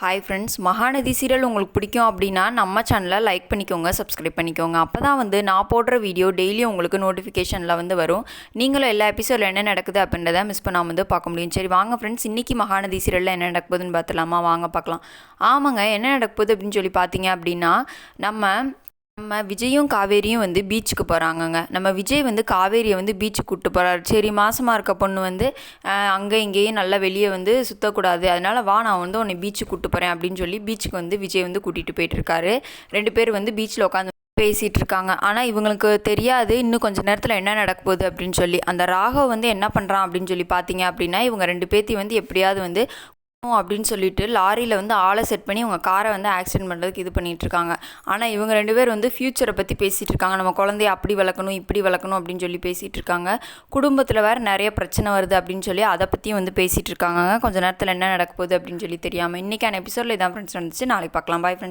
Hi friends, Mahanadi serial உங்களுக்கு பிடிக்கும் அப்படின்னா நம்ம சேனலை லைக் பண்ணிக்கோங்க, சப்ஸ்கிரைப் பண்ணிக்கோங்க. அப்போ தான் நான் போடுற வீடியோ டெய்லியும் உங்களுக்கு நோட்டிஃபிகேஷனில் வரும். நீங்களும் எல்லா எபிசோடில் என்ன நடக்குது அப்படின்றத மிஸ் பண்ணாமல் பார்க்க முடியும். சரி வாங்க ஃப்ரெண்ட்ஸ், இன்றைக்கி மகாநதி சீரியலில் என்ன நடக்குதுன்னு பார்த்துலாமா? வாங்க பார்க்கலாம். ஆமாங்க, என்ன நடக்குது அப்படின்னு சொல்லி பார்த்தீங்க அப்படின்னா நம்ம விஜயும் காவேரியும் பீச்சுக்கு போகிறாங்கங்க. நம்ம விஜய் காவேரியை பீச்சுக்கு கூப்பிட்டு போகிறாரு. சரி, மாசமாக இருக்க பொண்ணு அங்கே இங்கேயும் நல்லா வெளியே சுற்றக்கூடாது, அதனால் வா நான் உன்னை பீச்சுக்கு கூப்பிட்டு போகிறேன் அப்படின்னு சொல்லி பீச்சுக்கு விஜய் கூட்டிகிட்டு போயிட்டுருக்காரு. 2 பேர் பீச்சில் உட்காந்து பேசிகிட்டு இருக்காங்க. ஆனால் இவங்களுக்கு தெரியாது இன்னும் கொஞ்சம் நேரத்தில் என்ன நடக்க போகுது அப்படின்னு சொல்லி. அந்த ராகவ் என்ன பண்ணுறான் அப்படின்னு சொல்லி பார்த்தீங்க அப்படின்னா, இவங்க 2 பேர்த்தையும் எப்படியாவது அப்படின்னு சொல்லிட்டு லாரியில் ஆளை செட் பண்ணி உங்கள் காரை ஆக்சிடென்ட் பண்ணுறதுக்கு இது பண்ணிகிட்ருக்காங்க. ஆனால் இவங்க 2 பேர் ஃப்யூச்சரை பற்றி பேசிகிட்டு இருக்காங்க. நம்ம குழந்தைய அப்படி வளர்க்கணும் இப்படி வளர்க்கணும் அப்படின்னு சொல்லி பேசிகிட்டு இருக்காங்க. குடும்பத்தில் வேறு நிறைய பிரச்சனை வருது அப்படின்னு சொல்லி அதை பற்றியும் பேசிகிட்டு இருக்காங்க. கொஞ்சம் நேரத்தில் என்ன நடக்க போகுது அப்படின்னு சொல்லி தெரியாமல். இன்றைக்கான எபிசோடில் இதான் ஃப்ரெண்ட்ஸ் நடந்துச்சு. நாளைக்கு பார்க்கலாம். Bye friends.